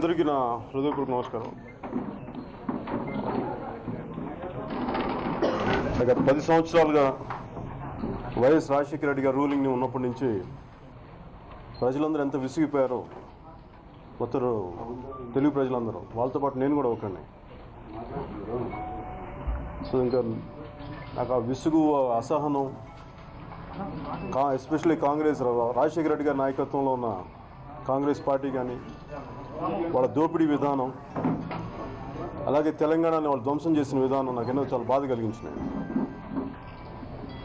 అందరికీ నా హృదయపూర్వక నమస్కారం. గత 10 సంవత్సరాలుగా వైఎస్ రాజశేఖర రెడ్డి గారు రూలింగ్ని ఉన్నప్పటి నుంచి ప్రజలందరూ ఎంత విసిగిపోయారో మొత్తం తెలుగు ప్రజలందరూ, వాళ్ళతో పాటు నేను కూడా ఒకరిని. సో ఇంకా నాకు ఆ విసుగు, అసహనం, ఎస్పెషల్లీ కాంగ్రెస్, రాజశేఖర రెడ్డి గారి నాయకత్వంలో ఉన్న కాంగ్రెస్ పార్టీ కానీ వాళ్ళ దోపిడీ విధానం, అలాగే తెలంగాణని వాళ్ళు ధ్వంసం చేసిన విధానం నాకు ఎన్నో చాలా బాధ కలిగించినాయి.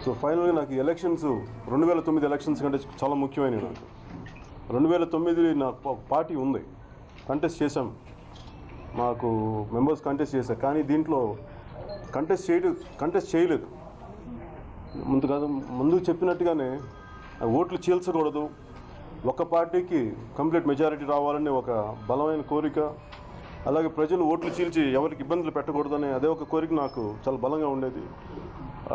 సో ఫైనల్గా నాకు ఎలక్షన్స్ 2009 ఎలక్షన్స్ కంటే చాలా ముఖ్యమైనవి. నాకు 2009 నాకు పార్టీ ఉంది, కంటెస్ట్ చేశాం, మాకు మెంబర్స్ కంటెస్ట్ చేశారు. కానీ దీంట్లో కంటెస్ట్ చేయలేదు. ముందు చెప్పినట్టుగానే ఓట్లు చీల్చకూడదు, ఒక పార్టీకి కంప్లీట్ మెజారిటీ రావాలని ఒక బలమైన కోరిక, అలాగే ప్రజలు ఓట్లు చీల్చి ఎవరికి ఇబ్బందులు పెట్టకూడదని అదే ఒక కోరిక నాకు చాలా బలంగా ఉండేది.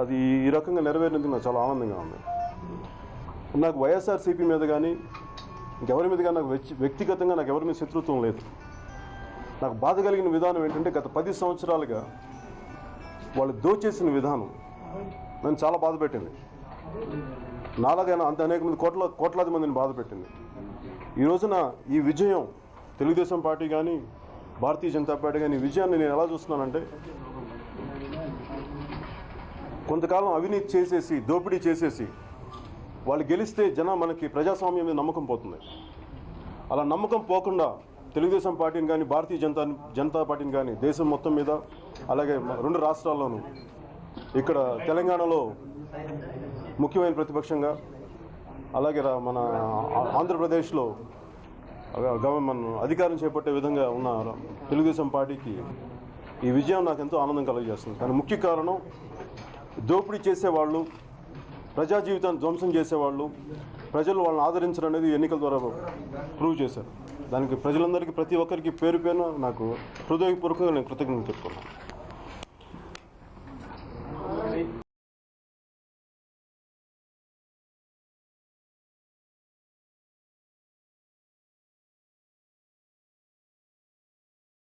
అది ఈ రకంగా నెరవేరినందుకు నాకు చాలా ఆనందంగా ఉంది. నాకు వైఎస్ఆర్సీపీ మీద కానీ ఇంకెవరి మీద కానీ నాకు వ్యక్తిగతంగా నాకు ఎవరి మీద శత్రుత్వం లేదు. నాకు బాధ కలిగిన విధానం ఏంటంటే గత 10 సంవత్సరాలుగా వాళ్ళు దోచేసిన విధానం నన్ను చాలా బాధ పెట్టింది. నాలాగైనా అంత అనేక మంది కోట్లాది మందిని బాధ పెట్టింది. ఈ రోజున ఈ విజయం తెలుగుదేశం పార్టీ కానీ భారతీయ జనతా పార్టీ కానీ ఈ విజయాన్ని నేను ఎలా చూస్తున్నానంటే, కొంతకాలం అవినీతి చేసేసి దోపిడీ చేసేసి వాళ్ళు గెలిస్తే మనకి ప్రజాస్వామ్యం మీద నమ్మకం పోతుంది. అలా నమ్మకం పోకుండా తెలుగుదేశం పార్టీని కానీ భారతీయ జనతా పార్టీని కానీ దేశం మొత్తం మీద, అలాగే 2 రాష్ట్రాల్లోనూ, ఇక్కడ తెలంగాణలో ముఖ్యమైన ప్రతిపక్షంగా, అలాగే మన ఆంధ్రప్రదేశ్లో మన అధికారం చేపట్టే విధంగా ఉన్న తెలుగుదేశం పార్టీకి ఈ విజయం నాకు ఎంతో ఆనందం కలుగజేస్తుంది. కానీ ముఖ్య కారణం దోపిడీ చేసేవాళ్ళు, ప్రజా జీవితాన్ని ధ్వంసం చేసేవాళ్ళు, ప్రజలు వాళ్ళని ఆదరించడం అనేది ఎన్నికల ద్వారా ప్రూవ్ చేశారు. దానికి ప్రజలందరికీ, ప్రతి ఒక్కరికి పేరు పేరున నాకు హృదయపూర్వకంగా నేను కృతజ్ఞతలు చెప్పుకున్నాను.